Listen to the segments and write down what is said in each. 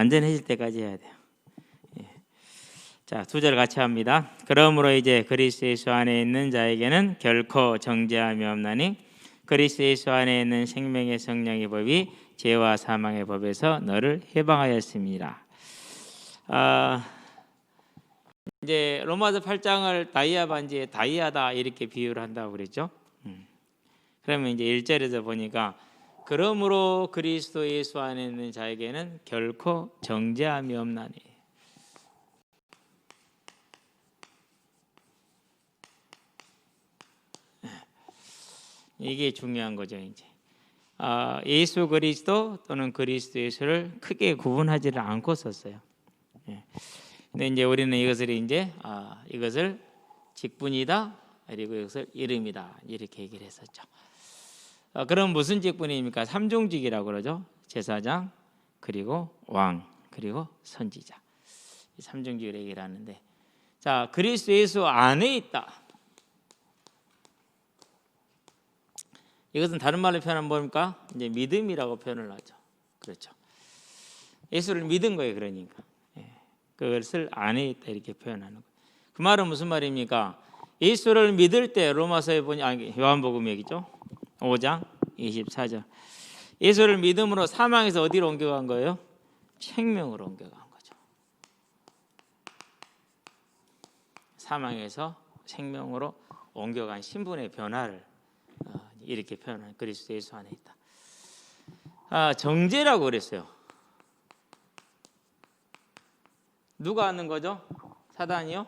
완전해질 때까지 해야 돼요. 자, 2절 같이 합니다. 그러므로 이제 그리스도 예수 안에 있는 자에게는 결코 정죄함이 없나니 그리스도 예수 안에 있는 생명의 성령의 법이 죄와 사망의 법에서 너를 해방하였습니다. 이제 로마서 8장을 다이아 반지에 다이아다 이렇게 비유를 한다고 그랬죠. 그러면 이제 1절에서 보니까 그러므로 그리스도 예수 안에 있는 자에게는 결코 정죄함이 없나니. 이게 중요한 거죠. 이제 예수 그리스도 또는 그리스도 예수를 크게 구분하지를 않고 썼어요. 근데 이제 우리는 이것을 이것을 직분이다, 그리고 이것을 이름이다 이렇게 얘기를 했었죠. 그럼 무슨 직분입니까? 삼중직이라고 그러죠. 제사장, 그리고 왕, 그리고 선지자. 이 삼중직을 얘기를 하는데, 자, 그리스도 예수 안에 있다. 이것은 다른 말로 표현하면 뭡니까? 이제 믿음이라고 표현을 하죠. 그렇죠. 예수를 믿은 거예요. 그러니까 그것을 안에 있다 이렇게 표현하는 거예요. 그 말은 무슨 말입니까? 예수를 믿을 때 로마서에 보니 요한복음 얘기죠. 5장 24절. 예수를 믿음으로 사망에서 어디로 옮겨간 거예요? 생명으로 옮겨간 거죠. 사망에서 생명으로 옮겨간 신분의 변화를 이렇게 표현한 그리스도 예수 안에 있다. 정죄라고 그랬어요. 누가 하는 거죠? 사단이요?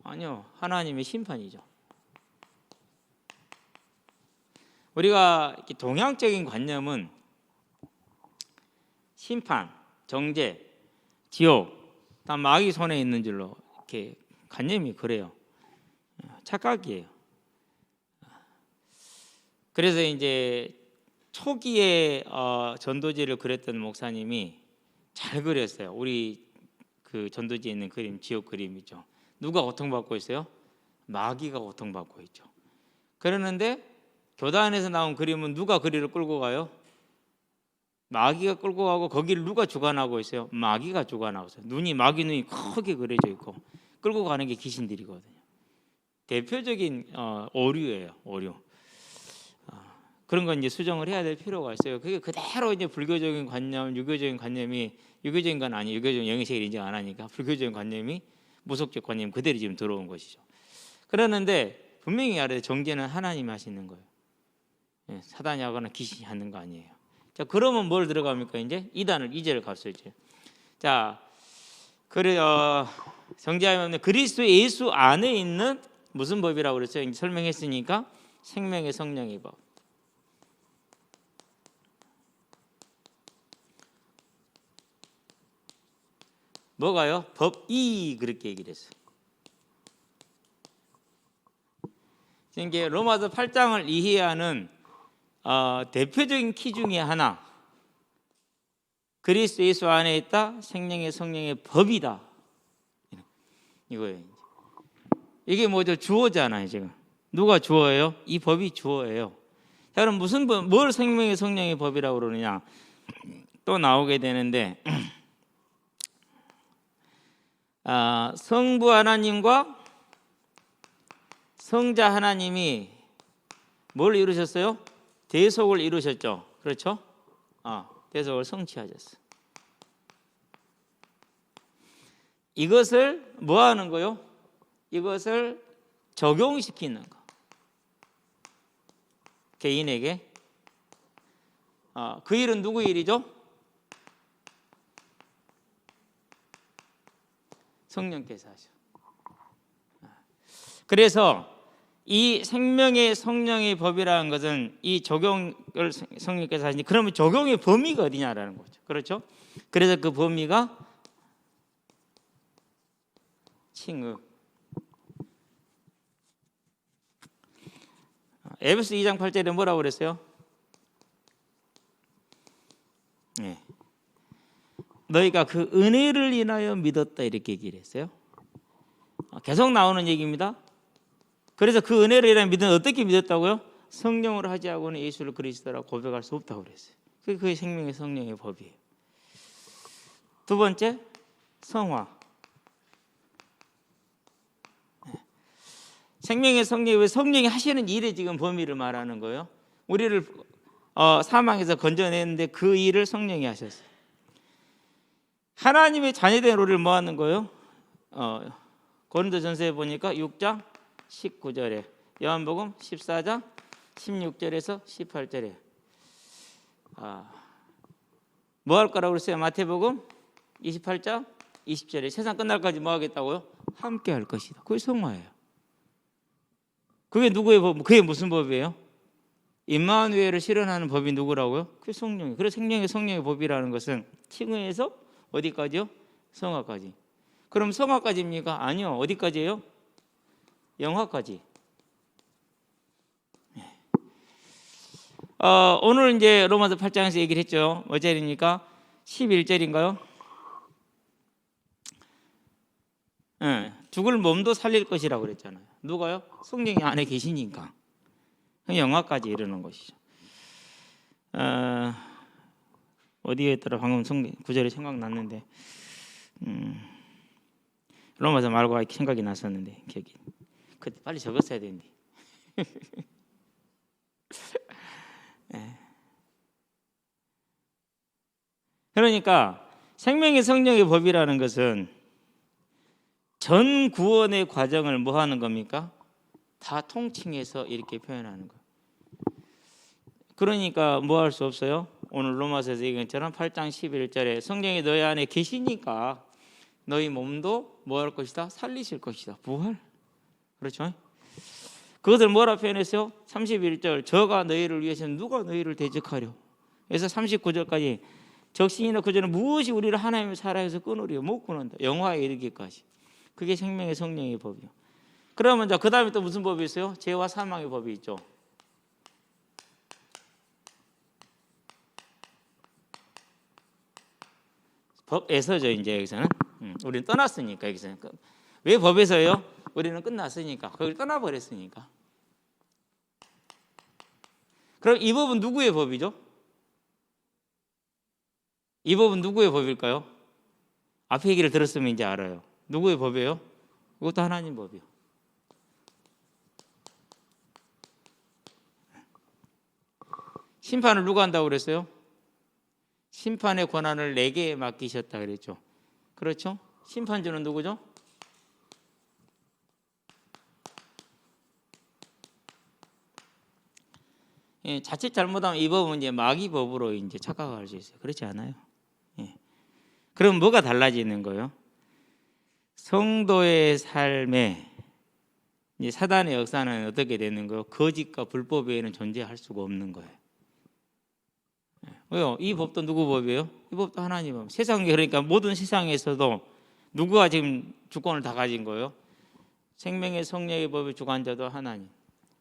아니요, 하나님의 심판이죠. 우리가 동양적인 관념은 심판, 정죄, 지옥 다 마귀 손에 있는 줄로 이렇게 관념이 그래요. 착각이에요. 그래서 이제 초기에 전도지를 그렸던 목사님이 잘 그렸어요. 우리 그 전도지에 있는 그림, 지옥 그림이죠. 누가 고통받고 있어요? 마귀가 고통받고 있죠. 그러는데 교단에서 나온 그림은 누가 그리를 끌고 가요? 마귀가 끌고 가고, 거기를 누가 주관하고 있어요? 마귀가 주관하고 있어요. 마귀 눈이 크게 그려져 있고 끌고 가는 게 귀신들이거든요. 대표적인 오류예요. 오류. 그런 건 이제 수정을 해야 될 필요가 있어요. 그게 그대로 이제 불교적인 관념, 유교적인 관념이, 유교적인 건 아니에요. 유교적인 영의식을 인정 안 하니까 불교적인 관념이 무속적 관념 그대로 지금 들어온 것이죠. 그러는데 분명히 알아야 정죄는 하나님이 하시는 거예요. 사단이 하거나 귀신이 하는 거 아니에요. 자, 그러면 뭘 들어갑니까? 이제 이제를 갔어야죠. 자, 정죄하면 그리스도 예수 안에 있는 무슨 법이라고 그랬어요? 이제 설명했으니까 생명의 성령의 법. 뭐가요? 법이 그렇게 얘기를 했어요. 이게 로마서 8장을 이해하는 대표적인 키 중에 하나, 그리스도 예수 안에 있다, 생명의 성령의 법이다, 이거예요. 이게 뭐죠? 주어잖아요. 지금 누가 주어예요? 이 법이 주어예요. 자, 그럼 무슨 법, 뭘 생명의 성령의 법이라고 그러느냐? 또 나오게 되는데, 성부 하나님과 성자 하나님이 뭘 이루셨어요? 대속을 이루셨죠. 그렇죠? 대속을 성취하셨어요. 이것을 뭐 하는 거요? 이것을 적용시키는 거. 개인에게. 그 일은 누구 일이죠? 성령께서 하셔. 그래서 이 생명의 성령의 법이라는 것은 이 적용을 성령께서 하시니, 그러면 적용의 범위가 어디냐라는 거죠. 그렇죠? 그래서 그 범위가 칭의. 에베소 2장 8절에 뭐라고 그랬어요? 너희가 그 은혜를 인하여 믿었다 이렇게 얘기를 했어요. 계속 나오는 얘기입니다. 그래서 그 은혜를 인하여 믿은 어떻게 믿었다고요? 성령으로 하지 않고는 예수를 그리스도라고 고백할 수 없다고 그랬어요. 그게 생명의 성령의 법이에요. 두 번째 성화. 생명의 성령이 왜 성령이 하시는 일의 지금 범위를 말하는 거예요. 우리를 사망에서 건져내는데 그 일을 성령이 하셨어요. 하나님의 자녀된 우리를 뭐 하는 거예요? 고린도전서에 보니까 6장 19절에, 요한복음 14장 16절에서 18절에 뭐 할 거라고 그랬어요? 마태복음 28장 20절에 세상 끝날까지 뭐 하겠다고요? 함께 할 것이다. 그게 성화예요. 그게 누구의 법? 그게 무슨 법이에요? 임마누엘을 실현하는 법이 누구라고요? 그게 성령이에요. 그래서 성령의 법이라는 것은 칭의에서 어디까지요? 성화까지. 그럼 성화까지입니까? 아니요. 어디까지예요? 영화까지. 오늘 이제 로마서 8장에서 얘기를 했죠. 어제입니까? 11절인가요? 죽을 몸도 살릴 것이라고 그랬잖아요. 누가요? 성령이 안에 계시니까. 영화까지 이르는 것이죠. 어디에 있더라? 방금 구절이 생각났는데 로마서 말고 생각이 났었는데 기억이. 그때 빨리 적었어야 되는데. 그러니까 생명의 성령의 법이라는 것은 전 구원의 과정을 뭐 하는 겁니까? 다 통칭해서 이렇게 표현하는 거예요. 그러니까 뭐 할 수 없어요? 오늘 로마서에서 얘기한 것처럼 8장 11절에 성령이 너희 안에 계시니까 너희 몸도 뭐 할 것이다? 살리실 것이다. 부활. 그렇죠? 그것을 뭐라 표현했어요? 31절 저가 너희를 위해서 누가 너희를 대적하려. 그래서 39절까지 적신이나 그전에 무엇이 우리를 하나님의 사랑에서 끊으려 못 끊는다. 영화에 이르기까지. 그게 생명의 성령의 법이요. 그러면 그 다음에 또 무슨 법이 있어요? 죄와 사망의 법이 있죠. 법에서죠. 이제 여기서는 우리는 떠났으니까. 여기서는 왜 법에서요? 우리는 끝났으니까. 거기를 떠나버렸으니까. 그럼 이 법은 누구의 법이죠? 이 법은 누구의 법일까요? 앞에 얘기를 들었으면 이제 알아요. 누구의 법이에요? 그것도 하나님 법이요. 심판을 누가 한다고 그랬어요? 심판의 권한을 내게 맡기셨다 그랬죠. 그렇죠? 심판주는 누구죠? 자칫 잘못하면 이 법은 이제 마귀 법으로 이제 착각할 수 있어요. 그렇지 않아요? 그럼 뭐가 달라지는 거예요? 성도의 삶에 이제 사단의 역사는 어떻게 되는 거예요? 거짓과 불법 외에는 존재할 수가 없는 거예요. 왜요? 이 법도 누구 법이에요? 이 법도 하나님 법. 세상에 그러니까 모든 세상에서도 누구가 지금 주권을 다 가진 거예요? 생명의 성령의 법의 주관자도 하나님,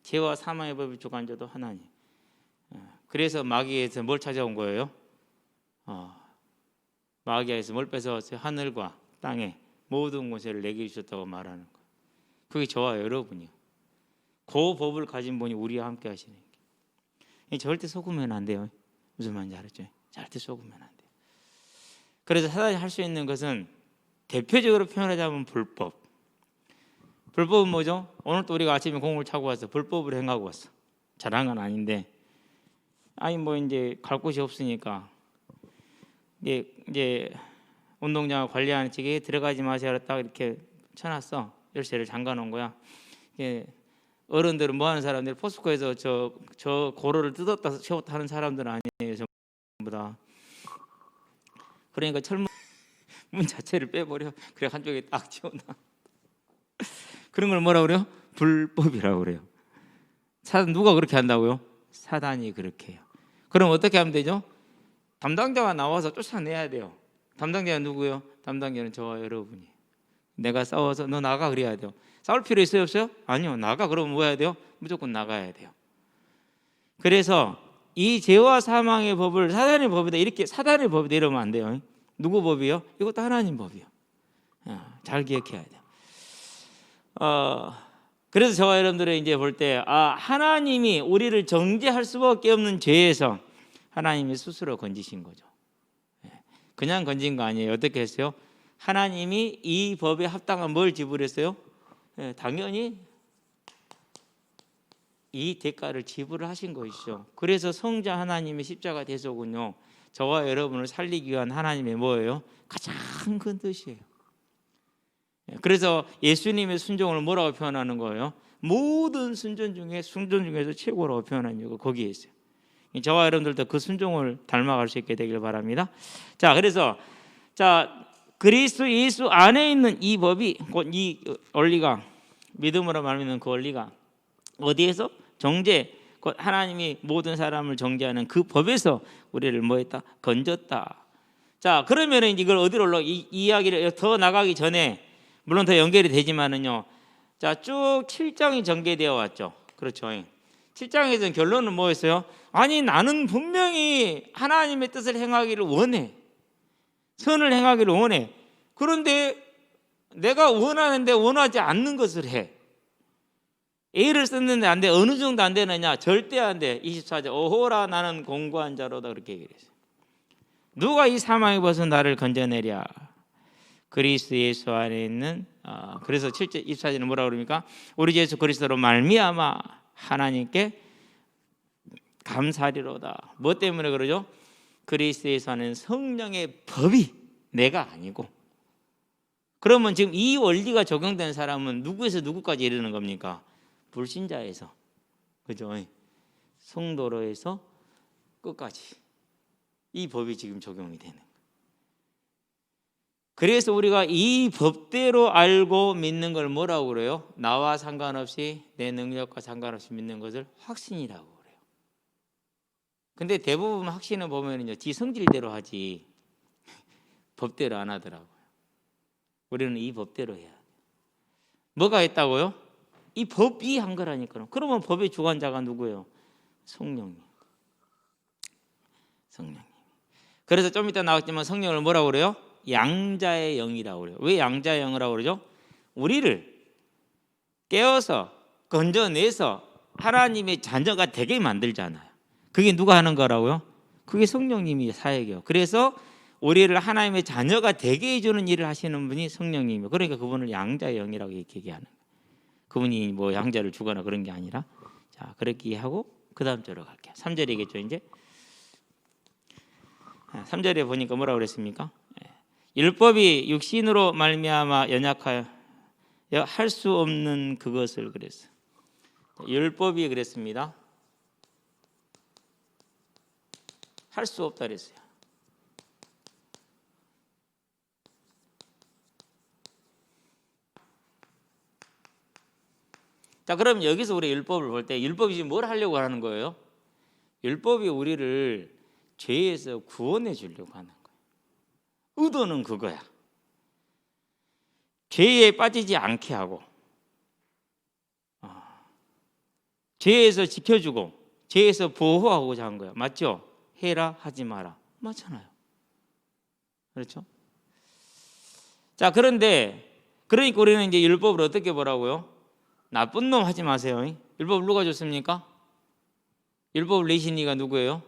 죄와 사망의 법의 주관자도 하나님. 그래서 마귀에서 뭘 찾아온 거예요? 마귀에서 뭘 뺏어왔어요? 하늘과 땅에 모든 곳을 내게 주셨다고 말하는 거예요. 그게 저와 여러분이요. 그 법을 가진 분이 우리와 함께 하시는 게. 절대 속으면 안 돼요. 무슨 말인지 알았죠? 절대 속으면 안 돼요. 그래서 사단이 할 수 있는 것은 대표적으로 표현하자면 불법. 불법은 뭐죠? 오늘 또 우리가 아침에 공을 차고 와서 불법을 행하고 왔어. 잘한 건 아닌데, 아니 뭐 이제 갈 곳이 없으니까 이제 운동장 관리하는 측에 들어가지 마세요. 딱 이렇게 쳐놨어. 열쇠를 잠가놓은 거야. 어른들은 뭐 하는 사람들? 포스코에서 저 고로를 뜯었다 세웠다 하는 사람들은 아니에요. 전부 다. 그러니까 철문 문 자체를 빼버려. 그래 한쪽에 딱 치워놔. 그런 걸 뭐라 그래요? 불법이라고 그래요. 누가 그렇게 한다고요? 사단이 그렇게 해요. 그럼 어떻게 하면 되죠? 담당자가 나와서 쫓아내야 돼요. 담당자는 누구예요? 담당자는 저와 여러분이. 내가 싸워서 너 나가 그래야 돼요. 싸울 필요 있어요 없어요? 아니요. 나가 그러면 뭐 해야 돼요? 무조건 나가야 돼요. 그래서 이 죄와 사망의 법을 사단의 법이다 이렇게 사단의 법이다 이러면 안 돼요. 누구 법이요? 이것도 하나님 법이요. 잘 기억해야 돼요. 그래서 저와 여러분들이 이제 볼 때 하나님이 우리를 정죄할 수밖에 없는 죄에서 하나님이 스스로 건지신 거죠. 그냥 건진 거 아니에요. 어떻게 했어요? 하나님이 이 법에 합당한 뭘 지불했어요? 당연히 이 대가를 지불을 하신 것이죠. 그래서 성자 하나님의 십자가 대속은요, 저와 여러분을 살리기 위한 하나님의 뭐예요? 가장 큰 뜻이에요. 그래서 예수님의 순종을 뭐라고 표현하는 거예요? 모든 순종 중에서 최고라고 표현한 이유가 거기에 있어요. 저와 여러분들도 그 순종을 닮아갈 수 있게 되길 바랍니다. 자, 그래서 그리스도 예수 안에 있는 이 법이, 곧 이 원리가, 믿음으로 말미암는 그 원리가 어디에서? 정죄, 곧 하나님이 모든 사람을 정죄하는 그 법에서 우리를 뭐했다? 건졌다. 자, 그러면 이걸 어디로 올라? 이 이야기를 더 나가기 전에, 물론 더 연결이 되지만은요, 자, 쭉 7장이 전개되어 왔죠. 그렇죠. 7장에서는 결론은 뭐였어요? 아니, 나는 분명히 하나님의 뜻을 행하기를 원해. 선을 행하기를 원해. 그런데 내가 원하는데 원하지 않는 것을 해. A를 썼는데 안 돼. 어느 정도 안 되느냐? 절대 안 돼. 24절. 오호라 나는 공고한 자로다. 그렇게 얘기했어요. 누가 이 사망의 벗은 나를 건져내랴? 그리스도 예수 안에 있는, 그래서 7절 24절은 뭐라고 그럽니까? 우리 주 예수 그리스도로 말미암아 하나님께 감사리로다. 뭐 때문에 그러죠? 그리스도 예수 안에 있는 성령의 법이 내가 아니고. 그러면 지금 이 원리가 적용된 사람은 누구에서 누구까지 이르는 겁니까? 불신자에서, 그죠? 성도로에서 끝까지 이 법이 지금 적용이 되는 거예요. 그래서 우리가 이 법대로 알고 믿는 걸 뭐라고 그래요? 나와 상관없이, 내 능력과 상관없이 믿는 것을 확신이라고 그래요. 근데 대부분 확신을 보면요, 지 성질대로 하지 법대로 안 하더라고요. 우리는 이 법대로 해야 돼요. 뭐가 했다고요? 이 법이 한 거라니까요. 그러면 법의 주관자가 누구예요? 성령님. 성령님. 그래서 좀 이따 나왔지만 성령을 뭐라고 그래요? 양자의 영이라고 그래요. 왜 양자의 영이라고 그러죠? 우리를 깨워서 건져내서 하나님의 자녀가 되게 만들잖아요. 그게 누가 하는 거라고요? 그게 성령님이 사역이요. 그래서 우리를 하나님의 자녀가 되게 해주는 일을 하시는 분이 성령님이에요. 그러니까 그분을 양자의 영이라고 이렇게 얘기하는 거예요. 그분이 뭐 양자를 주거나 그런 게 아니라. 자, 그렇게 이해하고 그 다음 절로 갈게요. 3절이겠죠 이제. 3절에 보니까 뭐라고 그랬습니까? 율법이 육신으로 말미암아 연약하여 할 수 없는 그것을 그랬어요. 율법이 그랬습니다. 할 수 없다 그랬어요. 자, 그럼 여기서 우리 율법을 볼 때 율법이 지금 뭘 하려고 하는 거예요? 율법이 우리를 죄에서 구원해 주려고 하는 거예요. 의도는 그거야. 죄에 빠지지 않게 하고, 죄에서 지켜주고, 죄에서 보호하고자 한 거야. 맞죠? 해라 하지 마라. 맞잖아요. 그렇죠? 자, 그런데 그러니까 우리는 이제 율법을 어떻게 보라고요? 나쁜 놈 하지 마세요. 율법을 누가 줬습니까? 율법을 내신 이가 누구예요?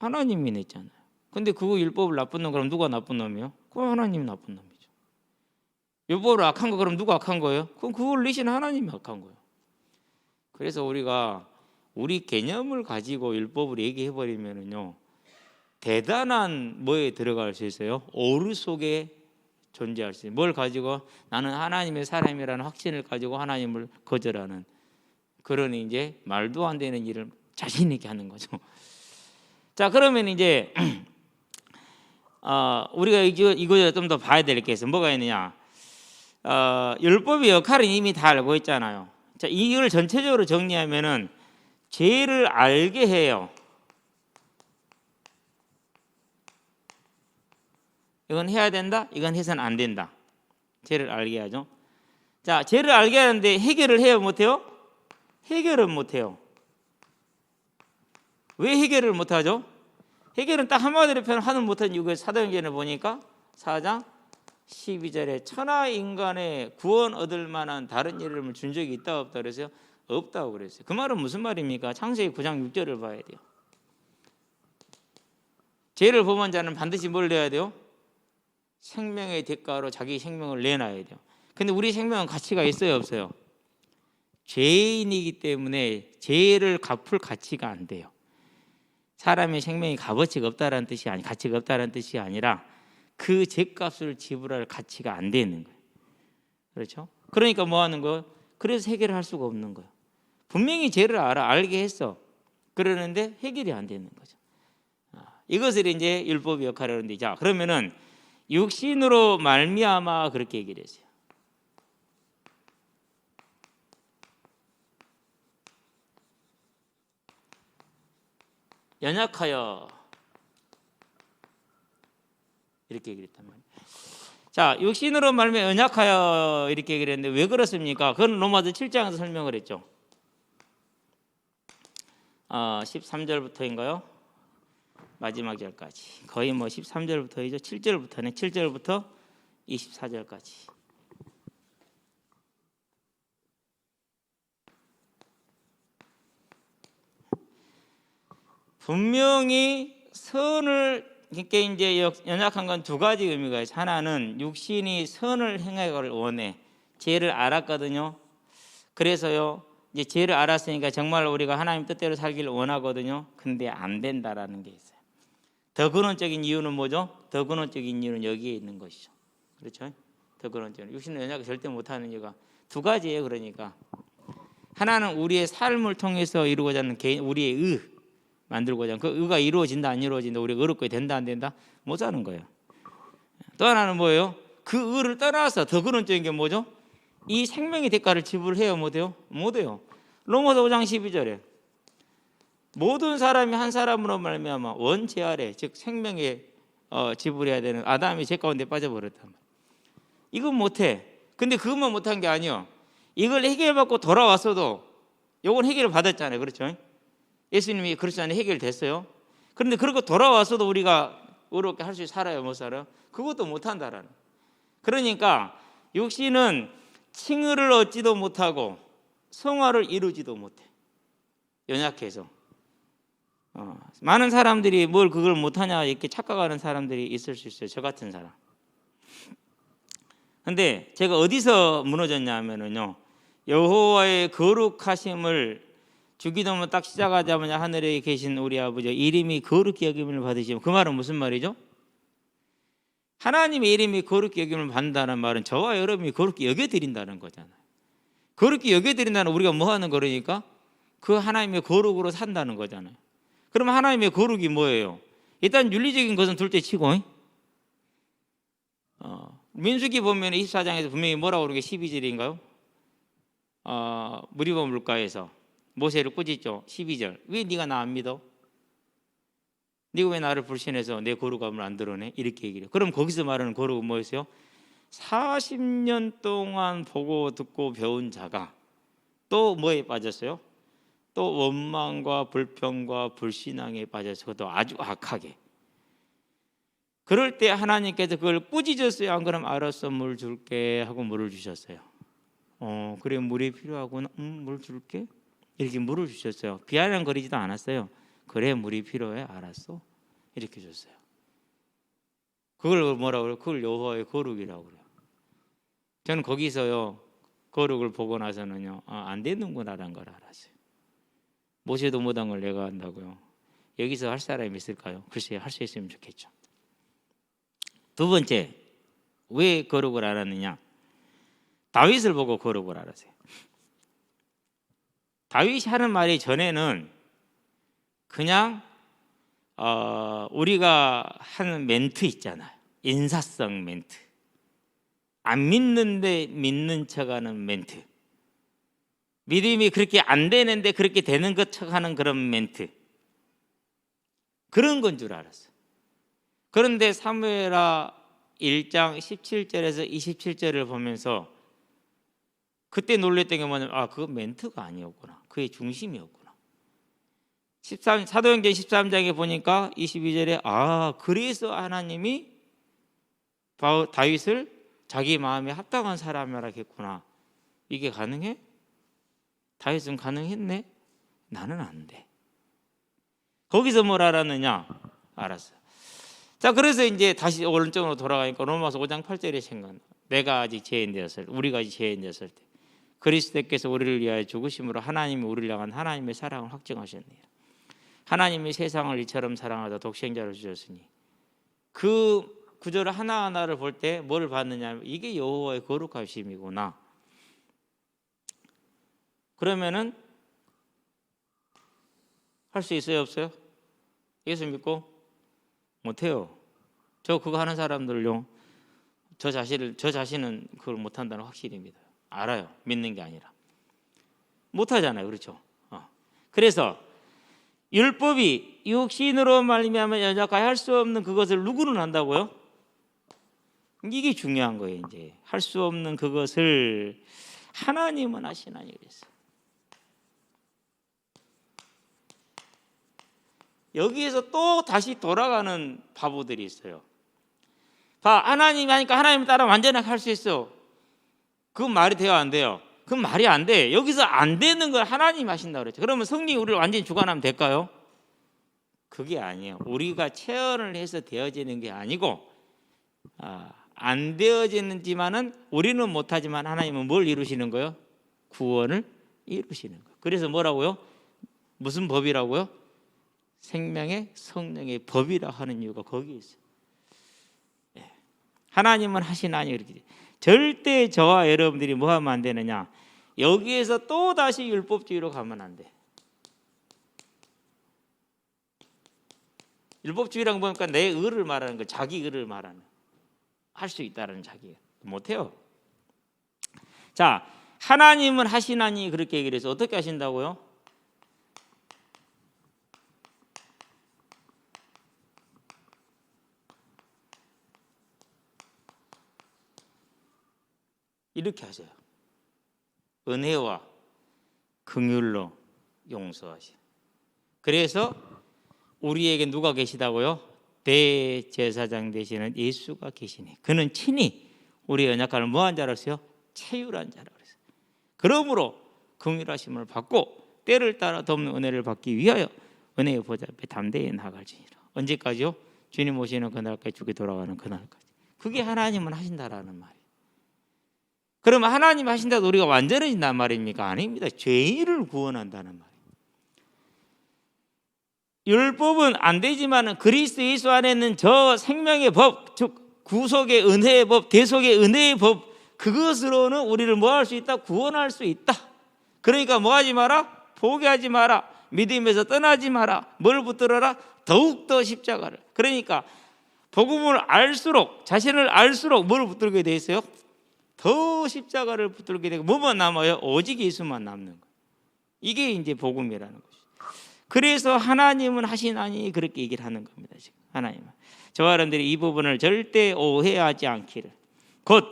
하나님이 냈잖아요. 근데 그거 율법을 나쁜 놈, 그럼 누가 나쁜 놈이요? 그건 하나님이 나쁜 놈이죠. 율법을 악한 거, 그럼 누가 악한 거예요? 그럼 그걸 내신 하나님이 악한 거예요. 그래서 우리가 우리 개념을 가지고 율법을 얘기해 버리면은요, 대단한 뭐에 들어갈 수 있어요? 오류 속에 존재할 수 있어요. 뭘 가지고? 나는 하나님의 사람이라는 확신을 가지고 하나님을 거절하는 그런 이제 말도 안 되는 일을 자신 있게 하는 거죠. 자, 그러면 이제 우리가 이거 좀 더 봐야 될 게 있어요. 뭐가 있느냐? 율법의 역할은 이미 다 알고 있잖아요. 자, 이걸 전체적으로 정리하면은 죄를 알게 해요. 이건 해야 된다, 이건 해서는 안 된다. 죄를 알게 하죠. 자, 죄를 알게 하는데 해결을 해요, 못해요? 해결은 못해요. 왜 해결을 못하죠? 해결은 딱 한마디로 표현하는 못한 이유가 사도행전을 보니까 4장 12절에 천하 인간의 구원 얻을 만한 다른 이름을 준 적이 있다 없다 그래서요? 없다고 그랬어요. 그 말은 무슨 말입니까? 창세기 9장 6절을 봐야 돼요. 죄를 범한 자는 반드시 뭘 내야 돼요? 생명의 대가로 자기 생명을 내놔야 돼요. 근데 우리 생명은 가치가 있어요, 없어요? 죄인이기 때문에 죄를 갚을 가치가 안 돼요. 사람의 생명이 값어치가 없다라는 뜻이 아니, 가치가 없다라는 뜻이 아니라 그 죄값을 지불할 가치가 안 되는 거예요. 그렇죠? 그러니까 뭐 하는 거예요? 그래서 해결을 할 수가 없는 거예요. 분명히 죄를 알게 했어. 그러는데 해결이 안 되는 거죠. 이것을 이제 율법의 역할을 하는데, 자, 그러면은 육신으로 말미암아 그렇게 얘기를 했어요. 연약하여 이렇게 얘기를 했단 말이에요. 자, 육신으로 말미암아 연약하여 이렇게 얘기를 했는데 왜 그렇습니까? 그건 로마서 7장에서 설명을 했죠. 13절부터인가요? 마지막 절까지 거의 뭐 13절부터이죠. 7절부터네. 7절부터 24절까지. 분명히 선을, 그러니까 이제 연약한 건 두 가지 의미가 있어요. 하나는 육신이 선을 행하기를 원해. 죄를 알았거든요. 그래서요, 이제 죄를 알았으니까 정말 우리가 하나님 뜻대로 살기를 원하거든요. 근데 안 된다라는 게 있어요. 더 근원적인 이유는 뭐죠? 더 근원적인 이유는 여기에 있는 것이죠. 그렇죠? 더 근원적인 육신은 연약을 절대 못하는 이유가 두 가지예요. 그러니까 하나는 우리의 삶을 통해서 이루고자 하는 우리의 의 만들고자 하는 그 의가 이루어진다 안 이루어진다, 우리가 의롭게 된다 안 된다 못 사는 거예요. 또 하나는 뭐예요? 그 의를 떠나서 더 근원적인 게 뭐죠? 이 생명의 대가를 지불해요, 못해요? 못해요. 로마서 5장 12절에 모든 사람이 한 사람으로 말미암아 원죄 아래, 즉 생명에 지불해야 되는 아담이 죄 가운데 빠져버렸단 말이에요. 이건 못해. 근데 그것만 못한 게 아니요, 이걸 해결받고 돌아왔어도 이건 해결을 받았잖아요. 그렇죠? 예수님이 그렇지 않아요? 해결됐어요. 그런데 그렇게 돌아왔어도 우리가 의롭게 할 수 살아요, 못 살아요? 그것도 못한다라는. 그러니까 육신은 칭의를 얻지도 못하고 성화를 이루지도 못해. 연약해서. 많은 사람들이 뭘 그걸 못하냐 이렇게 착각하는 사람들이 있을 수 있어요. 저 같은 사람. 근데 제가 어디서 무너졌냐 하면은요, 여호와의 거룩하심을 주기도문 딱 시작하자마자 하늘에 계신 우리 아버지 이름이 거룩히 여김을 받으시면, 그 말은 무슨 말이죠? 하나님의 이름이 거룩히 여김을 받는다는 말은 저와 여러분이 거룩히 여겨드린다는 거잖아요. 거룩히 여겨드린다는 우리가 뭐 하는 거니까? 그 하나님의 거룩으로 산다는 거잖아요. 그러면 하나님의 거룩이 뭐예요? 일단 윤리적인 것은 둘째 치고, 민수기 보면 24장에서 분명히 뭐라고 그러는 게 12절인가요? 무리바 물가에서 모세를 꾸짖죠. 12절. 왜 네가 나 안 믿어? 네가 왜 나를 불신해서 내 거룩함을 안 드러내? 이렇게 얘기를 해요. 그럼 거기서 말하는 거룩은 뭐였어요? 40년 동안 보고 듣고 배운 자가 또 뭐에 빠졌어요? 또 원망과 불평과 불신앙에 빠져서 그것도 아주 악하게. 그럴 때 하나님께서 그걸 꾸짖었어요? 안 그럼 알았어, 물 줄게 하고 물을 주셨어요. 그래, 물이 필요하구나. 물 줄게. 이렇게 물을 주셨어요. 비아냥거리지도 않았어요. 그래, 물이 필요해. 알았어. 이렇게 줬어요. 그걸 뭐라고 그래요? 그걸 여호와의 거룩이라고 그래요. 저는 거기서요, 거룩을 보고 나서는요, 안 되는구나라는 걸 알았어요. 모세도 못한 걸 내가 한다고요? 여기서 할 사람이 있을까요? 글쎄, 할 수 있으면 좋겠죠. 두 번째, 왜 거룩을 알았느냐? 다윗을 보고 거룩을 알았어요. 다윗이 하는 말이 전에는 그냥 우리가 하는 멘트 있잖아요. 인사성 멘트. 안 믿는데 믿는 척하는 멘트. 믿음이 그렇게 안 되는데 그렇게 되는 것 척하는 그런 멘트. 그런 건 줄 알았어요. 그런데 사무엘하 1장 17절에서 27절을 보면서 그때 놀랬던 게 뭐냐면, 그거 멘트가 아니었구나. 그게 중심이었구나. 사도행전 13장에 보니까 22절에 그래서 하나님이 다윗을 자기 마음에 합당한 사람이라 했구나. 이게 가능해? 다윗은 가능했네? 나는 안 돼. 거기서 뭘 알았느냐? 알았어요. 자, 그래서 이제 다시 오른쪽으로 돌아가니까 로마서 5장 8절에 생각나. 내가 아직 죄인 되었을 때, 우리가 아직 죄인 되었을 때 그리스도께서 우리를 위하여 죽으심으로 하나님이 우리를 향한 하나님의 사랑을 확증하셨느니라. 하나님이 세상을 이처럼 사랑하다 독생자를 주셨으니. 그 구절 하나하나를 볼 때 뭘 받느냐, 이게 여호와의 거룩하심이구나. 그러면은 할 수 있어요, 없어요? 예수 믿고 못해요. 저 그거 하는 사람들요, 저 자신은 그걸 못한다는 확실히 믿어요. 알아요. 믿는 게 아니라 못하잖아요. 그렇죠? 그래서 율법이 육신으로 말미암아 연약하여 할 수 없는 그것을 누구는 한다고요? 이게 중요한 거예요. 이제 할 수 없는 그것을 하나님은 하시나니 그랬어요. 여기에서 또 다시 돌아가는 바보들이 있어요. 하나님이 하니까 하나님 따라 완전하게 할 수 있어. 그건 말이 돼요, 안 돼요? 그건 말이 안 돼. 여기서 안 되는 걸 하나님 하신다고 그랬죠. 그러면 성령이 우리를 완전히 주관하면 될까요? 그게 아니에요. 우리가 체험을 해서 되어지는 게 아니고, 안 되어지는지만은 우리는 못하지만 하나님은 뭘 이루시는 거예요? 구원을 이루시는 거예요. 그래서 뭐라고요? 무슨 법이라고요? 생명의 성령의 법이라 하는 이유가 거기에 있어요. 하나님은 하시나니 그렇게. 절대 저와 여러분들이 뭐 하면 안 되느냐? 여기에서 또 다시 율법주의로 가면 안 돼. 율법주의라고 보니까 내 의를 말하는 거, 자기 의를 말하는, 할 수 있다는 자기. 못해요. 자, 하나님은 하시나니 그렇게 얘기를 해서 어떻게 하신다고요? 이렇게 하세요. 은혜와 긍휼로 용서하시오. 그래서 우리에게 누가 계시다고요? 대제사장 되시는 예수가 계시니 그는 친히 우리의 연약함을 뭐한 자라 했어요? 체휼한 자라 그랬어요. 그러므로 긍휼하심을 받고 때를 따라 돕는 은혜를 받기 위하여 은혜의 보좌 앞에 담대히 나아갈지니라. 언제까지요? 주님 오시는 그날까지, 주께 돌아가는 그날까지. 그게 하나님은 하신다라는 말이에요. 그러면 하나님 하신다고 우리가 완전해진단 말입니까? 아닙니다. 죄인을 구원한다는 말이에요. 율법은 안 되지만 그리스도 예수 안에 있는 저 생명의 법, 즉 구속의 은혜의 법, 대속의 은혜의 법, 그것으로는 우리를 뭐 할 수 있다? 구원할 수 있다. 그러니까 뭐 하지 마라? 포기하지 마라. 믿음에서 떠나지 마라. 뭘 붙들어라? 더욱더 십자가를. 그러니까 복음을 알수록, 자신을 알수록 뭘 붙들게 돼 있어요? 더 십자가를 붙들게 되고, 뭐만 남아요? 오직 예수만 남는 거예요. 이게 이제 복음이라는 거죠. 그래서 하나님은 하시나니 그렇게 얘기를 하는 겁니다. 지금 하나님은. 저와 여러분들이 이 부분을 절대 오해하지 않기를. 곧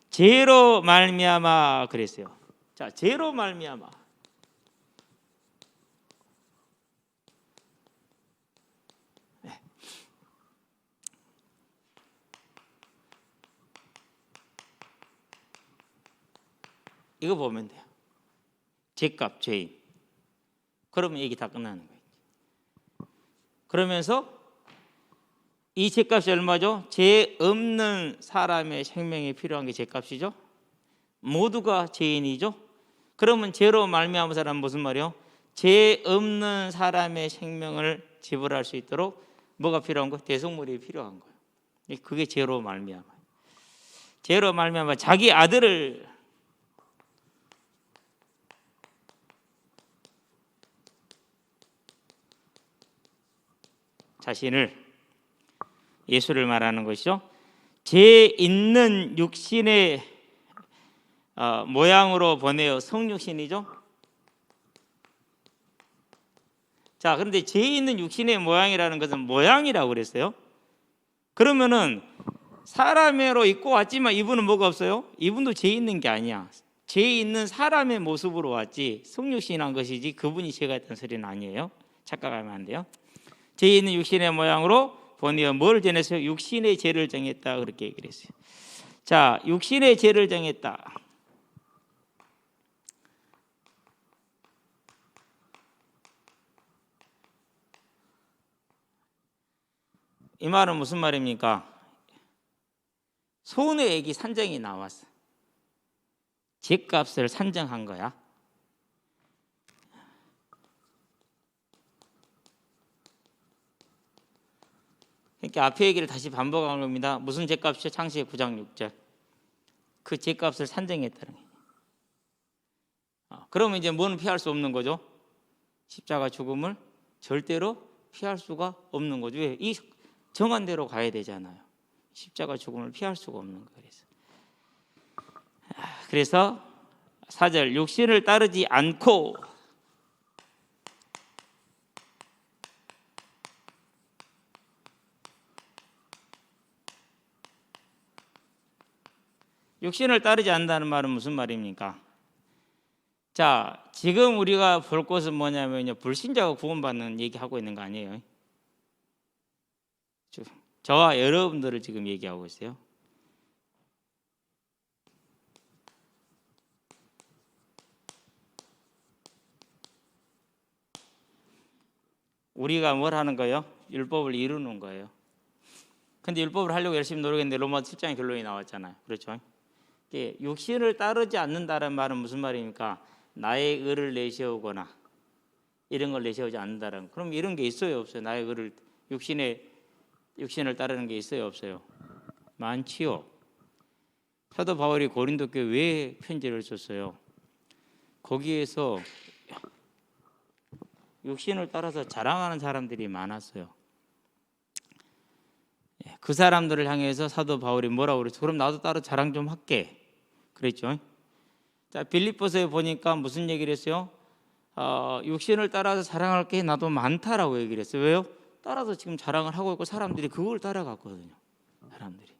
죄로 말미암아 그랬어요. 자, 죄로 말미암아. 네. 이거 보면 돼요. 죄값, 죄인. 그러면 얘기 다 끝나는 거예요. 그러면서 이 죄값이 얼마죠? 죄 없는 사람의 생명이 필요한 게 죄값이죠. 모두가 죄인이죠. 그러면 죄로 말미암은 사람은 무슨 말이요? 죄 없는 사람의 생명을 지불할 수 있도록 뭐가 필요한 거? 대속물이 필요한 거예요. 그게 죄로 말미암아. 죄로 말미암아 자기 아들을 자신을, 예수를 말하는 것이죠. 죄 있는 육신의 모양으로 보내어 성육신이죠. 자, 그런데 죄 있는 육신의 모양이라는 것은 모양이라고 그랬어요. 그러면은 사람으로 입고 왔지만 이분은 뭐가 없어요? 이분도 죄 있는 게 아니야. 죄 있는 사람의 모습으로 왔지 성육신한 것이지 그분이 죄가 했던 소리는 아니에요. 착각하면 안 돼요. 죄 있는 육신의 모양으로 보내어 뭘 정했어요? 육신의 죄를 정했다 그렇게 얘기를 했어요. 자, 육신의 죄를 정했다. 이 말은 무슨 말입니까? 손해액이 산정이 나왔어. 죗값을 산정한 거야. 그러니까 앞에 얘기를 다시 반복한 겁니다. 무슨 죗값이요? 창세기 9장 6절. 그 죗값을 산정했다는 거예요. 그러면 이제 뭐는 피할 수 없는 거죠? 십자가 죽음을 절대로 피할 수가 없는 거죠. 왜? 이 정한 대로 가야 되잖아요. 십자가 죽음을 피할 수가 없는 거예요. 그래서 4절 육신을 따르지 않고 육신을 따르지 않는다는 말은 무슨 말입니까? 자, 지금 우리가 볼 것은 뭐냐면요, 불신자가 구원받는 얘기하고 있는 거 아니에요. 저와 여러분들을 지금 얘기하고 있어요. 우리가 뭘 하는 거예요? 율법을 이루는 거예요. 근데 율법을 하려고 열심히 노력했는데 로마 7장의 결론이 나왔잖아요. 그렇죠? 육신을 따르지 않는다는 말은 무슨 말입니까? 나의 의를 내세우거나 이런 걸 내세우지 않는다는. 그럼 이런 게 있어요, 없어요? 나의 의를 육신을 따르는 게 있어요, 없어요? 많지요. 사도 바울이 고린도 교회에 왜 편지를 썼어요? 거기에서 육신을 따라서 자랑하는 사람들이 많았어요. 그 사람들을 향해서 사도 바울이 뭐라고 그랬어? 그럼 나도 따로 자랑 좀 할게. 그랬죠. 자, 빌립보서에 보니까 무슨 얘기를 했어요? 육신을 따라서 자랑할 게 나도 많다라고 얘기를 했어요. 왜요? 따라서 지금 자랑을 하고 있고 사람들이 그걸 따라갔거든요. 사람들이.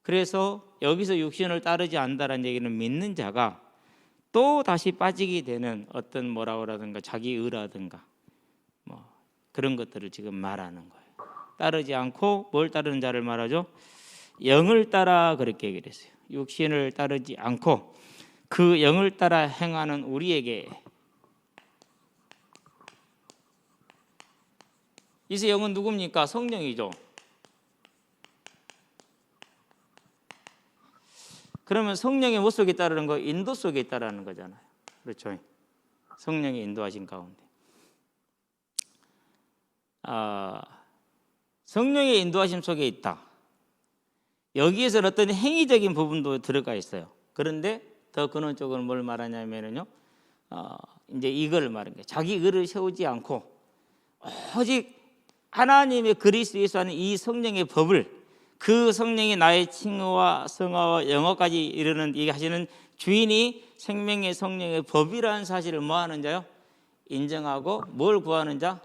그래서 여기서 육신을 따르지 않는다는 얘기는 믿는 자가 또 다시 빠지게 되는 어떤 뭐라고라든가 자기 의라든가 뭐 그런 것들을 지금 말하는 거예요. 따르지 않고 뭘 따르는 자를 말하죠? 영을 따라 그렇게 얘기를 했어요. 육신을 따르지 않고 그 영을 따라 행하는 우리에게 이제 영은 누굽니까? 성령이죠. 그러면 성령의 뭐 속에 따르는 거? 인도 속에 있다라는 거잖아요. 그렇죠? 성령의 인도하신 가운데. 성령의 인도하심 속에 있다. 여기에서는 어떤 행위적인 부분도 들어가 있어요. 그런데 더 근원적으로 뭘 말하냐면요, 이제 이걸 말하는 거예요. 자기 의를 세우지 않고 오직 하나님의 그리스도에서 하는 이 성령의 법을, 그 성령이 나의 칭의와 성화와 영어까지 이르는 얘기하시는 주인이 생명의 성령의 법이라는 사실을 뭐 하는 자요? 인정하고 뭘 구하는 자?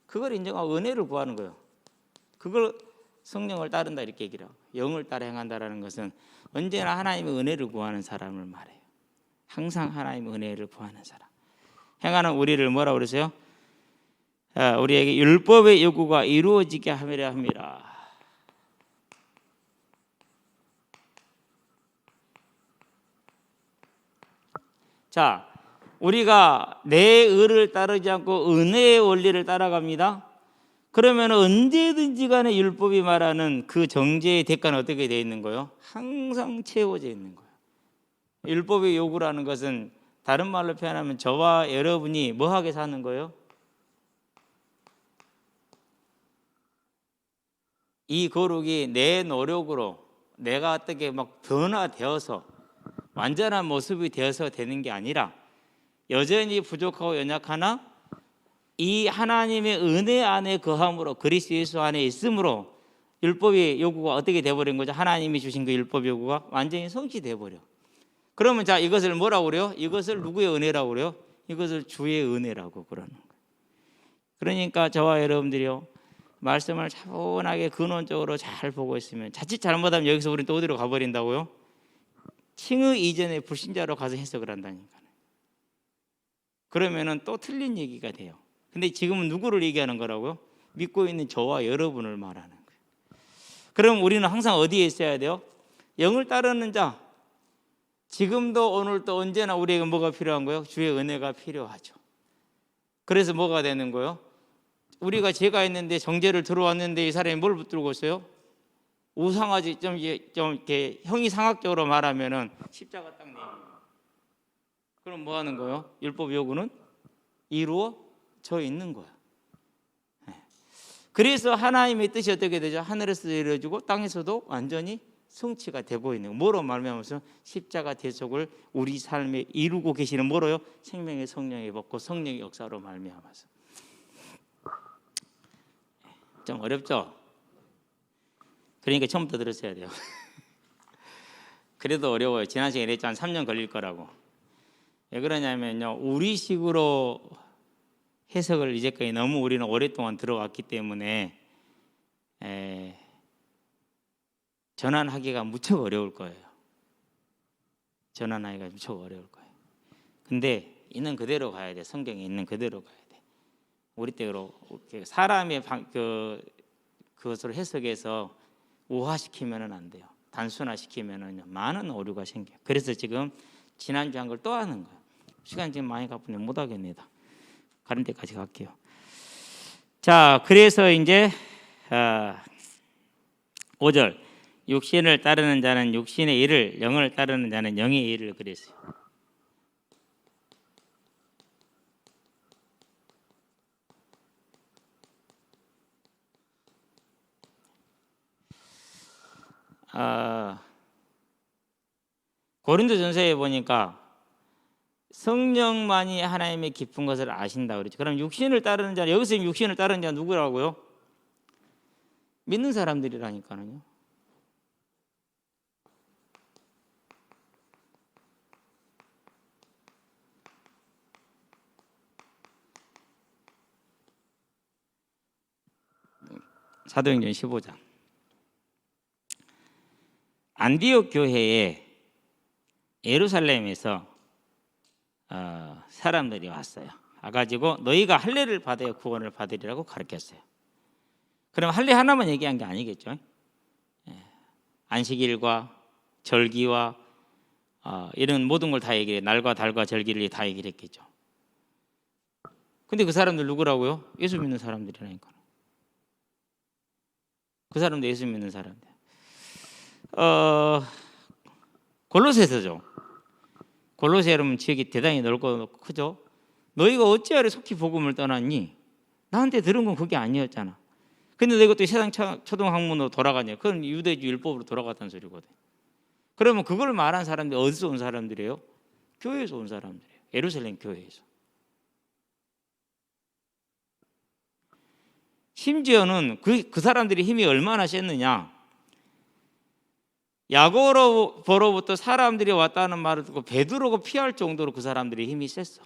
그걸 인정하고 은혜를 구하는 거예요. 그걸 성령을 따른다 이렇게 얘기를 하고, 영을 따라 행한다라는 것은 언제나 하나님의 은혜를 구하는 사람을 말해요. 항상 하나님의 은혜를 구하는 사람. 행하는 우리를 뭐라고 그러세요? 우리에게 율법의 요구가 이루어지게 하려 함이라. 자, 우리가 내 의를 따르지 않고 은혜의 원리를 따라갑니다. 그러면 언제든지 간에 율법이 말하는 그 정죄의 대가는 어떻게 되어 있는 거예요? 항상 채워져 있는 거예요. 율법의 요구라는 것은 다른 말로 표현하면 저와 여러분이 뭐하게 사는 거예요? 이 거룩이 내 노력으로 내가 어떻게 막 변화되어서 완전한 모습이 되어서 되는 게 아니라 여전히 부족하고 연약하나 이 하나님의 은혜 안에 거함으로 그리스도 예수 안에 있으므로 율법의 요구가 어떻게 돼버린 거죠? 하나님이 주신 그 율법 요구가 완전히 성취돼 버려. 그러면 자, 이것을 뭐라고 그래요? 이것을 누구의 은혜라고 그래요? 이것을 주의 은혜라고 그러는 거예요. 그러니까 저와 여러분들이요, 말씀을 차분하게 근원적으로 잘 보고 있으면 자칫 잘못하면 여기서 우리는 또 어디로 가버린다고요? 칭의 이전에 불신자로 가서 해석을 한다니까요. 그러면은 또 틀린 얘기가 돼요. 근데 지금은 누구를 얘기하는 거라고요? 믿고 있는 저와 여러분을 말하는 거예요. 그럼 우리는 항상 어디에 있어야 돼요? 영을 따르는 자. 지금도 오늘도 언제나 우리에게 뭐가 필요한 거예요? 주의 은혜가 필요하죠. 그래서 뭐가 되는 거예요? 우리가 죄가 있는데 정죄를 들어왔는데 이 사람이 뭘 붙들고 있어요? 우상하지 좀 이렇게 형이상학적으로 말하면은 십자가 딱 내요. 그럼 뭐 하는 거예요? 율법 요구는 이루어져 있는 거야. 그래서 하나님의 뜻이 어떻게 되죠? 하늘에서도 이루어지고 땅에서도 완전히 성취가 되고 있는 거예요. 뭐로 말미암아서 십자가 대속을 우리 삶에 이루고 계시는 뭐로요? 생명의 성령의 법고 성령의 역사로 말미암아서. 좀 어렵죠? 그러니까 처음부터 들었어야 돼요. 그래도 어려워요. 지난 시간에 했잖아요. 3년 걸릴 거라고. 왜 그러냐면요, 우리식으로 해석을 이제까지 너무 우리는 오랫동안 들어왔기 때문에 전환하기가 무척 어려울 거예요. 전환하기가 무척 어려울 거예요. 근데 있는 그대로 가야 돼. 성경에 있는 그대로 가야 돼. 우리 때로 사람의 그것을 해석해서 우화시키면은 안 돼요. 단순화시키면은 많은 오류가 생겨요. 그래서 지금 지난주 한 걸 또 하는 거예요. 시간 지금 많이 가쁘네 못 하겠습니다. 가는 데까지 갈게요. 자, 그래서 이제 5절 육신을 따르는 자는 육신의 일을, 영을 따르는 자는 영의 일을 그랬어요. 고린도전서에 보니까 성령만이 하나님의 깊은 것을 아신다 그러죠. 그럼 육신을 따르는 자, 여기서 육신을 따르는 자 누구라고요? 믿는 사람들이라니까요. 사도행전 15장. 안디옥 교회에 예루살렘에서 사람들이 왔어요. 와가지고 너희가 할례를 받아야 구원을 받으리라고 가르쳤어요. 그럼 할례 하나만 얘기한 게 아니겠죠. 안식일과 절기와 이런 모든 걸 다 얘기해. 날과 달과 절기를 다 얘기를 했겠죠. 근데 그 사람들 누구라고요? 예수 믿는 사람들이라니까. 그 사람도 예수 믿는 사람들. 골로새서죠. 골로새 여러분 지역이 대단히 넓고 크죠. 너희가 어찌하여 속히 복음을 떠났니? 나한테 들은 건 그게 아니었잖아. 근데 너희가 또 세상 초등학문으로 돌아가냐? 그건 유대주 율법으로 돌아갔다는 소리거든. 그러면 그걸 말한 사람들이 어디서 온 사람들이에요? 교회에서 온 사람들이에요. 예루살렘 교회에서. 심지어는 그 사람들이 힘이 얼마나 셌느냐? 야고보로부터 사람들이 왔다는 말을 듣고 베드로가 피할 정도로 그 사람들이 힘이 셌어.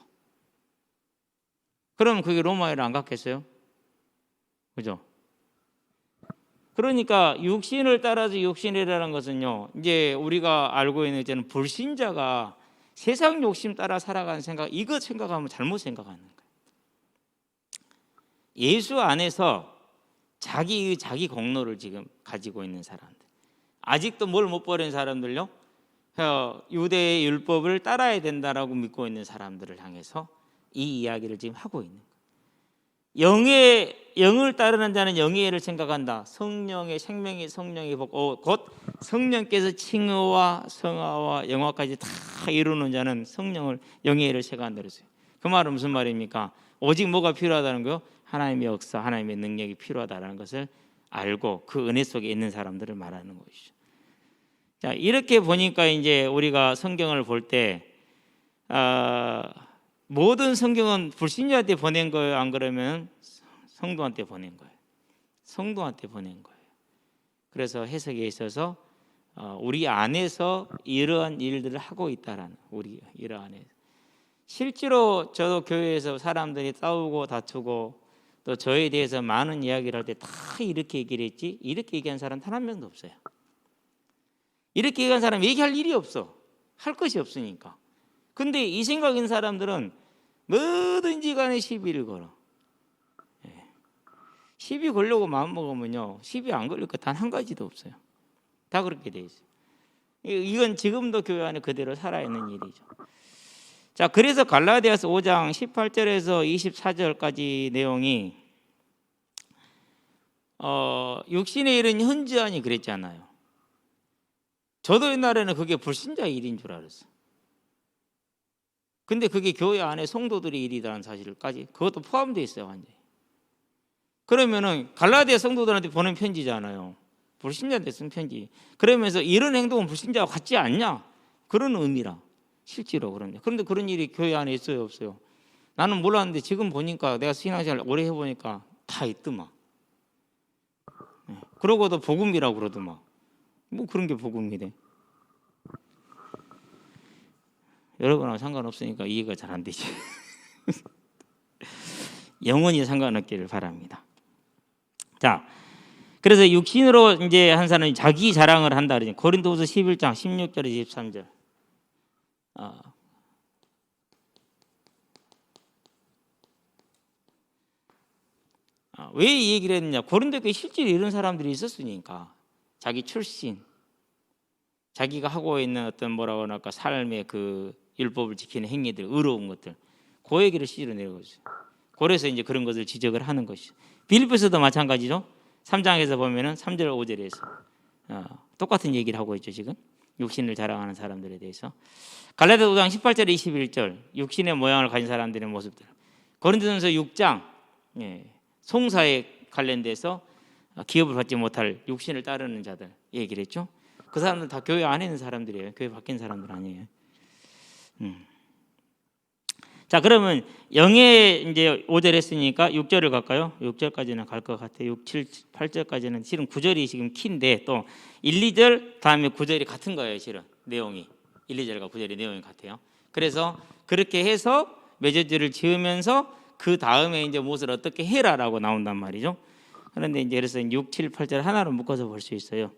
그럼 그게 로마에를 안 갔겠어요? 그죠? 그러니까 육신을 따라서 육신이라는 것은요, 이제 우리가 알고 있는 이제는 불신자가 세상 욕심 따라 살아가는 생각, 이거 생각하면 잘못 생각하는 거예요. 예수 안에서 자기 공로를 지금 가지고 있는 사람들, 아직도 뭘 못 버린 사람들요, 유대의 율법을 따라야 된다라고 믿고 있는 사람들을 향해서 이 이야기를 지금 하고 있는 거예요. 영을 따르는 자는 영의 일을 생각한다. 성령의 생명의 성령의 복, 곧 성령께서 칭의와 성화와 영화까지 다 이루는 자는 성령을 영의 일을 생각한다 그랬어요. 그 말은 무슨 말입니까? 오직 뭐가 필요하다는 거요? 하나님의 역사, 하나님의 능력이 필요하다는 것을 알고 그 은혜 속에 있는 사람들을 말하는 것이죠. 자, 이렇게 보니까 이제 우리가 성경을 볼 때 모든 성경은 불신자한테 보낸 거예요? 안 그러면 성도한테 보낸 거예요? 성도한테 보낸 거예요. 그래서 해석에 있어서 우리 안에서 이러한 일들을 하고 있다라는, 우리 이러한 실제로 저도 교회에서 사람들이 싸우고 다투고 또 저에 대해서 많은 이야기를 할 때 다 이렇게 얘기를 했지, 이렇게 얘기한 사람 단 한 명도 없어요. 이렇게 얘기한 사람 얘기할 일이 없어. 할 것이 없으니까. 근데 이 생각인 사람들은 뭐든지 간에 시비를 걸어. 시비 걸려고 마음먹으면요, 시비 안 걸릴 거 단 한 가지도 없어요. 다 그렇게 돼 있어요. 이건 지금도 교회 안에 그대로 살아있는 일이죠. 자, 그래서 갈라디아서 5장 18절에서 24절까지 내용이 육신의 일은 현저하니 그랬잖아요. 저도 옛날에는 그게 불신자의 일인 줄 알았어요. 근데 그게 교회 안에 성도들의 일이라는 사실까지 그것도 포함되어 있어요, 완전히. 그러면은 갈라디아 성도들한테 보낸 편지잖아요. 불신자한테 쓴 편지. 그러면서 이런 행동은 불신자와 같지 않냐? 그런 의미라. 실제로 그런데. 그런데 그런 일이 교회 안에 있어요, 없어요? 나는 몰랐는데 지금 보니까 내가 신앙생활 오래 해보니까 다 있더만. 그러고도 복음이라고 그러더만. 뭐 그런 게 복음이래. 여러분하고 상관없으니까 이해가 잘 안 되지. 영원히 상관없기를 바랍니다. 자, 그래서 육신으로 이제 한 사람이 자기 자랑을 한다 그러죠. 고린도후서 11장 16절에 23절. 왜 이 얘기를 했느냐? 고린도 교회에 실제로 이런 사람들이 있었으니까 자기 출신, 자기가 하고 있는 어떤 뭐라고 할까 삶의 그 율법을 지키는 행위들, 의로운 것들, 그 얘기를 실제로 내려오죠. 그래서 이제 그런 것을 지적을 하는 것이죠. 빌립보서도 마찬가지죠. 3장에서 보면은 3절 5절에서 똑같은 얘기를 하고 있죠. 지금 육신을 자랑하는 사람들에 대해서. 갈라디아 5장 18절 21절 육신의 모양을 가진 사람들의 모습들. 고린도전서 6장 송사에 관련돼서 기업을 받지 못할 육신을 따르는 자들 얘기를 했죠. 그 사람들 다 교회 안에 있는 사람들이에요. 교회 밖에 있는 사람들 아니에요. 자, 그러면 영의 이제 5절 했으니까 6절을 갈까요? 6절까지는 갈 것 같아요. 6, 7, 8절까지는 실은 9절이 지금 키인데 또 1, 2절 다음에 9절이 같은 거예요. 실은 내용이 1, 2절과 9절의 내용이 같아요. 그래서 그렇게 해서 맺어지를 지으면서 그 다음에 이제 무엇을 어떻게 해라라고 나온단 말이죠. 그런데 이제 그래서 6, 7, 8절 하나로 묶어서 볼 수 있어요.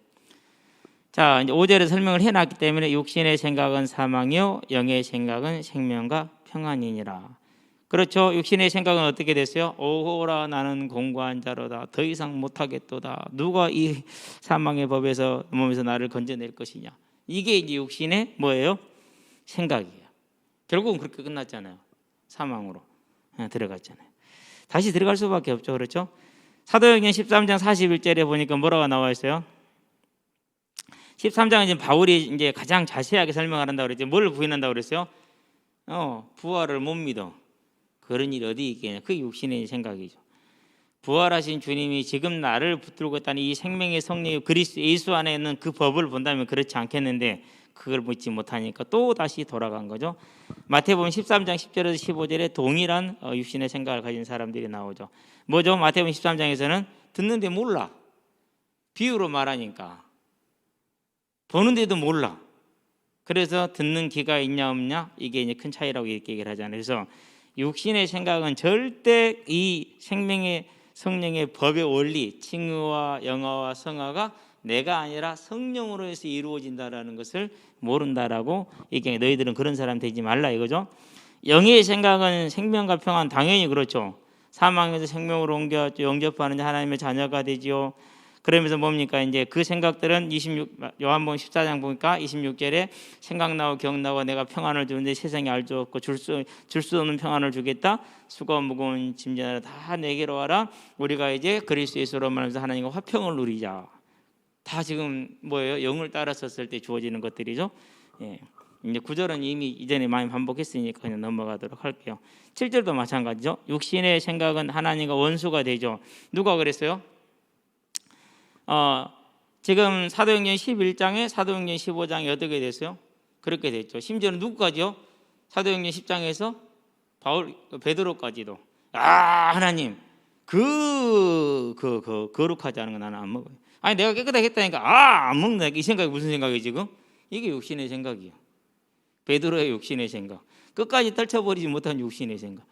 자, 이제 5절에 설명을 해놨기 때문에 육신의 생각은 사망이요 영의 생각은 생명과 평안이니라. 그렇죠. 육신의 생각은 어떻게 됐어요? 오호라 나는 공고한 자로다. 더 이상 못하겠도다. 누가 이 사망의 법에서 몸에서 나를 건져낼 것이냐. 이게 이제 육신의 뭐예요? 생각이에요. 결국은 그렇게 끝났잖아요. 사망으로 들어갔잖아요. 다시 들어갈 수밖에 없죠. 그렇죠? 사도행전 13장 41절에 보니까 뭐라고 나와 있어요? 13장은 이제 바울이 이제 가장 자세하게 설명을 한다고 그랬죠. 뭘 부인한다고 그랬어요? 부활을 못 믿어. 그런 일이 어디 있겠냐. 그게 육신의 생각이죠. 부활하신 주님이 지금 나를 붙들고 있다는 이 생명의 성령 그리스도 예수 안에 있는 그 법을 본다면 그렇지 않겠는데 그걸 믿지 못하니까 또 다시 돌아간 거죠. 마태복음 13장 10절에서 15절에 동일한 육신의 생각을 가진 사람들이 나오죠. 뭐죠? 마태복음 13장에서는 듣는데 몰라. 비유로 말하니까 보는데도 몰라. 그래서 듣는 귀가 있냐 없냐 이게 이제 큰 차이라고 이렇게 얘기를 하잖아요. 그래서 육신의 생각은 절대 이 생명의 성령의 법의 원리, 칭의와 영화와 성화가 내가 아니라 성령으로 해서 이루어진다라는 것을 모른다라고 얘기해. 너희들은 그런 사람 되지 말라 이거죠. 영의 생각은 생명과 평안 당연히 그렇죠. 사망에서 생명으로 옮겨왔죠. 영접하는 하나님의 자녀가 되지요. 그러면서 뭡니까? 이제 그 생각들은 요한복음 14장 보니까 26절에 생각나고 기억나고 내가 평안을 주는데 세상에 알 수 없고 줄 수 없는 평안을 주겠다. 수고 무거운 짐진하라 다 내게로 와라. 우리가 이제 그리스도 예수로 말하면서 하나님과 화평을 누리자. 다 지금 뭐예요? 영을 따랐었을 때 주어지는 것들이죠. 이제 9절은 이미 이전에 많이 반복했으니까 그냥 넘어가도록 할게요. 7절도 마찬가지죠. 육신의 생각은 하나님과 원수가 되죠. 누가 그랬어요? 지금 사도행전 11장에 사도행전 15장에 어떻게 됐어요? 그렇게 됐죠. 심지어는 누구까지요? 사도행전 10장에서 베드로까지도 하나님 거룩하지 않은 거 나는 안 먹어요. 아니 내가 깨끗하게 했다니까 안 먹는다. 이 생각이 무슨 생각이에요 지금? 이게 육신의 생각이에요. 베드로의 육신의 생각. 끝까지 떨쳐버리지 못한 육신의 생각.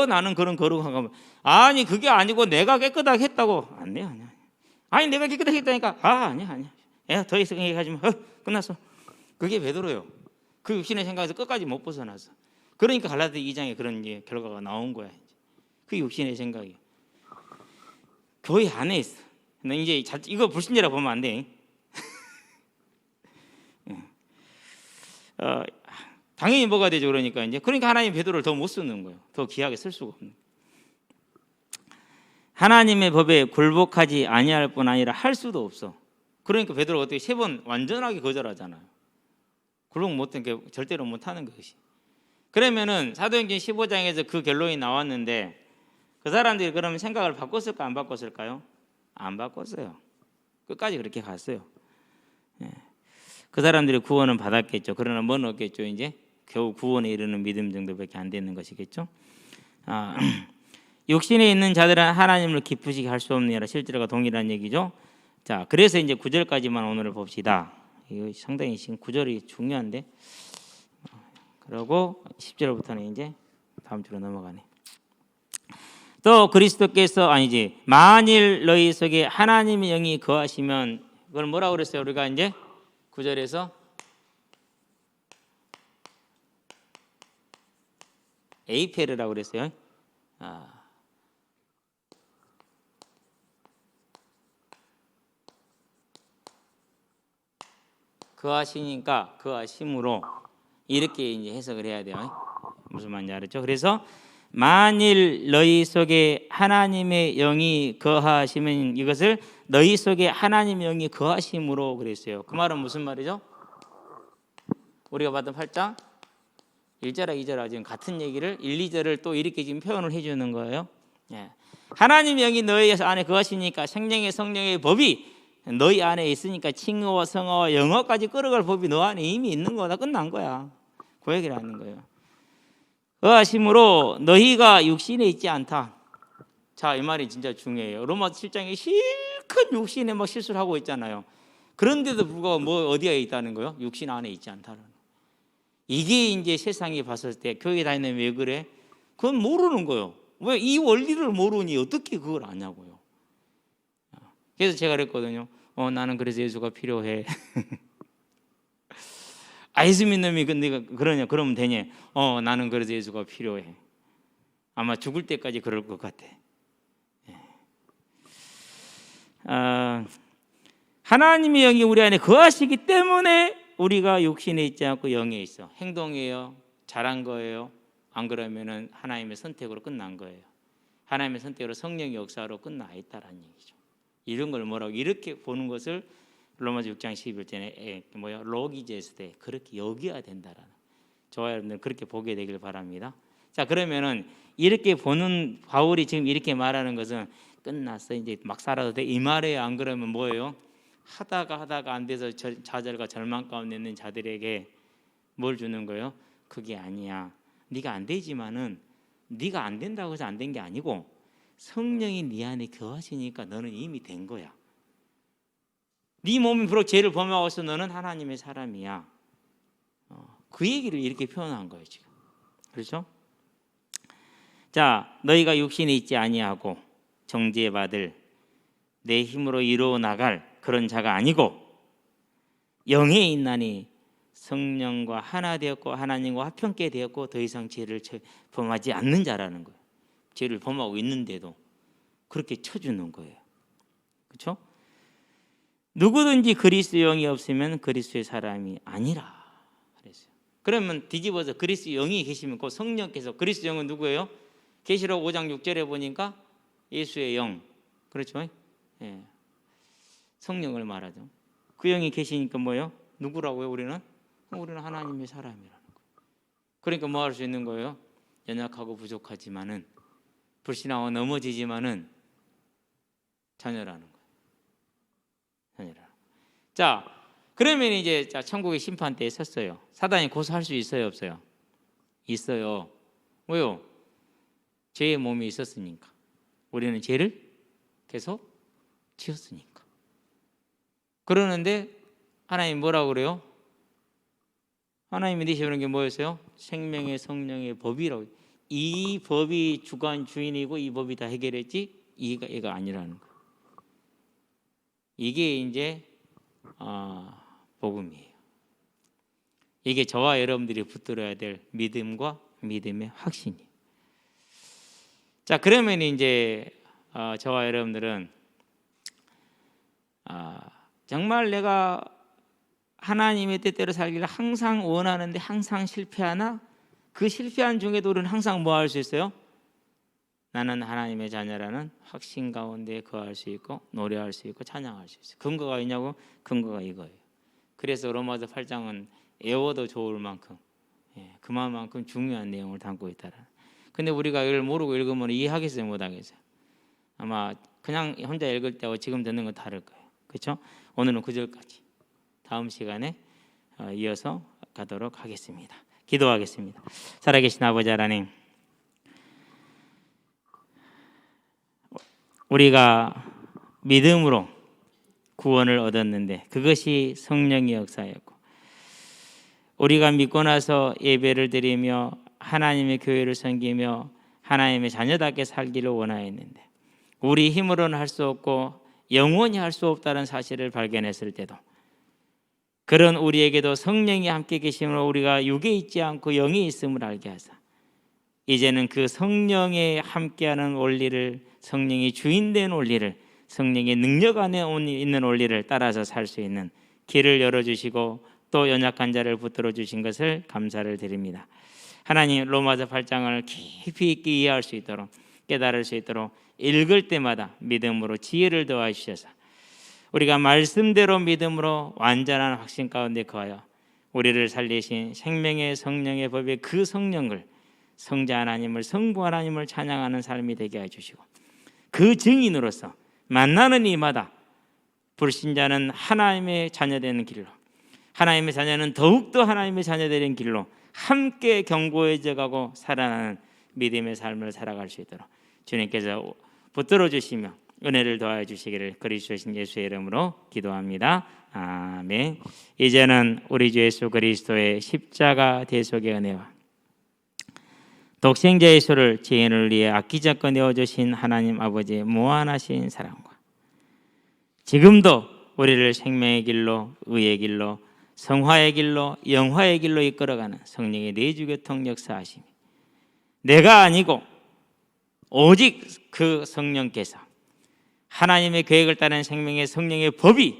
나는 그런 거룩한 거 아니 그게 아니고 내가 깨끗하게 했다고. 아니야. 아니 내가 깨끗하게 했다니까. 아니야. 더 이상 얘기하지 마. 끝났어. 그게 베드로예요. 그 육신의 생각에서 끝까지 못 벗어났어. 그러니까 갈라디아 2장에 그런 결과가 나온 거야. 그게 육신의 생각이에요. 교회 안에 있어. 근데 이제 이거 불신자라고 보면 안 돼. 당연히 뭐가 되죠. 그러니까 하나님 베드로를 더 못 쓰는 거예요. 더 귀하게 쓸 수가 없는. 하나님의 법에 굴복하지 아니할 뿐 아니라 할 수도 없어. 그러니까 베드로가 어떻게 3번 완전하게 거절하잖아요. 굴복 못한 게 절대로 못하는 것이. 그러면은 사도행전 15장에서 그 결론이 나왔는데 그 사람들이 그러면 생각을 바꿨을까 안 바꿨을까요? 안 바꿨어요. 끝까지 그렇게 갔어요. 그 사람들이 구원은 받았겠죠. 그러나 뭐는 없겠죠. 이제 겨우 구원에 이르는 믿음 정도밖에 안 되는 것이겠죠. 육신에 있는 자들은 하나님을 기쁘시게 할 수 없느니라. 실제로가 동일한 얘기죠. 자, 그래서 이제 9절까지만 오늘 봅시다. 이거 상당히 지금 9절이 중요한데. 그리고 10절부터는 이제 다음 주로 넘어가네. 또 그리스도께서 아니지 만일 너희 속에 하나님의 영이 거하시면 그걸 뭐라고 그랬어요? 우리가 이제 9절에서 에이페르라고 그랬어요. 거하시니까 거하심으로 이렇게 이제 해석을 해야 돼요. 무슨 말인지 알았죠? 그래서 만일 너희 속에 하나님의 영이 거하시면 이것을 너희 속에 하나님의 영이 거하심으로 그랬어요. 그 말은 무슨 말이죠? 우리가 봤던 8장 1절하고 2절하고 지금 같은 얘기를 1, 2절을 또 이렇게 지금 표현을 해주는 거예요. 하나님의 영이 너희 안에 거하시니까 생명의 성령의 법이 너희 안에 있으니까 칭의와 성화와 영어까지 끌어갈 법이 너 안에 이미 있는 거다. 끝난 거야. 그 얘기를 하는 거예요. 거하심으로 너희가 육신에 있지 않다. 자, 이 말이 진짜 중요해요. 로마서 7장에 실컷 육신에 막 실수를 하고 있잖아요. 그런데도 불구하고 뭐 어디에 있다는 거예요? 육신 안에 있지 않다는. 이게 이제 세상이 봤을 때 교회 다니는 왜 그래? 그건 모르는 거예요. 왜 이 원리를 모르니 어떻게 그걸 아냐고요. 그래서 제가 그랬거든요. 나는 그래서 예수가 필요해. 예수 믿는 놈이 네가 그러냐? 그러면 되냐? 나는 그래서 예수가 필요해. 아마 죽을 때까지 그럴 것 같아. 하나님의 영이 우리 안에 거하시기 때문에 우리가 육신에 있지 않고 영에 있어. 행동이에요? 잘한 거예요? 안 그러면은 하나님의 선택으로 끝난 거예요. 하나님의 선택으로 성령의 역사로 끝나 있다라는 얘기죠. 이런 걸 뭐라고 이렇게 보는 것을 로마서 6장 11절에 로기제스대 그렇게 여겨야 된다라는. 저와 여러분들 그렇게 보게 되길 바랍니다. 자, 그러면은 이렇게 보는 바울이 지금 이렇게 말하는 것은 끝났어. 이제 막 살아도 돼. 이 말에 안 그러면 뭐예요? 하다가 안 돼서 좌절과 절망 가운데 있는 자들에게 뭘 주는 거예요? 그게 아니야. 네가 안 되지만은 네가 안 된다고 해서 안 된 게 아니고 성령이 네 안에 거하시니까 너는 이미 된 거야. 네 몸이 비록 죄를 범하고 있어 너는 하나님의 사람이야. 그 얘기를 이렇게 표현한 거예요 지금. 그렇죠? 자, 너희가 육신에 있지 아니하고 정죄받을 내 힘으로 이루어 나갈 그런 자가 아니고 영에 있나니 성령과 하나 되었고 하나님과 화평케 되었고 더 이상 죄를 범하지 않는 자라는 거예요. 죄를 범하고 있는데도 그렇게 쳐주는 거예요. 그렇죠? 누구든지 그리스도의 영이 없으면 그리스도의 사람이 아니라 그랬어요. 그러면 뒤집어서 그리스도의 영이 계시면 그 성령께서 그리스도의 영은 누구예요? 계시록 5장 6절에 보니까 예수의 영. 그렇죠? 예. 성령을 말하죠. 그 영이 계시니까 뭐예요? 누구라고요? 우리는 하나님의 사람이라는 거예요. 그러니까 뭐 할 수 있는 거예요? 연약하고 부족하지만은 불신하고 넘어지지만은 자녀라는 거예요. 자녀라. 자, 그러면 이제 천국의 심판대에 섰어요. 사단이 고소할 수 있어요, 없어요? 있어요. 왜요? 죄의 몸이 있었으니까. 우리는 죄를 계속 지었으니까. 그러는데 하나님 뭐라고 그래요? 하나님이 내시는 게 뭐였어요? 생명의 성령의 법이라고. 이 법이 주관 주인이고 이 법이 다 해결했지 얘가 아니라는 거예요. 이게 이제 복음이에요. 이게 저와 여러분들이 붙들어야 될 믿음과 믿음의 확신이에요. 자, 그러면 이제 저와 여러분들은 정말 내가 하나님의 뜻대로 살기를 항상 원하는데 항상 실패하나? 그 실패한 중에도 우리는 항상 뭐 할 수 있어요? 나는 하나님의 자녀라는 확신 가운데 거할 수 있고 노래할 수 있고 찬양할 수 있어요. 근거가 있냐고? 근거가 이거예요. 그래서 로마서 8장은 외워도 좋을 만큼 그만큼 중요한 내용을 담고 있다라. 근데 우리가 이걸 모르고 읽으면 이해하겠어요, 못하겠어요? 아마 그냥 혼자 읽을 때와 지금 듣는 건 다를 거예요. 그렇죠? 오늘은 9절까지 다음 시간에 이어서 가도록 하겠습니다. 기도하겠습니다. 살아계신 아버지 하나님, 우리가 믿음으로 구원을 얻었는데 그것이 성령의 역사였고, 우리가 믿고 나서 예배를 드리며 하나님의 교회를 섬기며 하나님의 자녀답게 살기를 원하였는데 우리 힘으로는 할 수 없고 영원히 할 수 없다는 사실을 발견했을 때도 그런 우리에게도 성령이 함께 계심으로 우리가 육에 있지 않고 영에 있음을 알게 하사 이제는 그 성령에 함께하는 원리를, 성령이 주인된 원리를, 성령의 능력 안에 있는 원리를 따라서 살 수 있는 길을 열어주시고 또 연약한 자를 붙들어 주신 것을 감사를 드립니다. 하나님, 로마서 8장을 깊이 있게 이해할 수 있도록, 깨달을 수 있도록 읽을 때마다 믿음으로 지혜를 더하여 주셔서 우리가 말씀대로 믿음으로 완전한 확신 가운데 거하여 우리를 살리신 생명의 성령의 법의 그 성령을, 성자 하나님을, 성부 하나님을 찬양하는 삶이 되게 해주시고 그 증인으로서 만나는 이마다 불신자는 하나님의 자녀되는 길로, 하나님의 자녀는 더욱더 하나님의 자녀되는 길로 함께 견고해져 가고 살아나는 믿음의 삶을 살아갈 수 있도록 주님께서 붙들어 주시며 은혜를 더하여 주시기를 그리스도신 예수의 이름으로 기도합니다. 아멘. 이제는 우리 주 예수 그리스도의 십자가 대속의 은혜와 독생자 예수를 죄인을 위해 아끼지 않고 내어주신 하나님 아버지의 무한하신 사랑과 지금도 우리를 생명의 길로, 의의 길로, 성화의 길로, 영화의 길로 이끌어가는 성령의 내주교통 역사하심이 내가 아니고 오직 그 성령께서 하나님의 계획을 따른 생명의 성령의 법이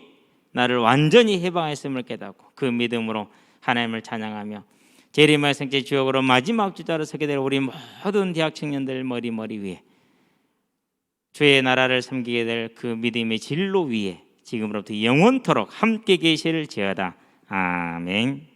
나를 완전히 해방했음을 깨닫고 그 믿음으로 하나님을 찬양하며 재림의 생체 주역으로 마지막 주자로 서게 될 우리 모든 대학 청년들 머리 위에 주의 나라를 섬기게 될 그 믿음의 진로 위에 지금으로부터 영원토록 함께 계시를 지어다. 아멘.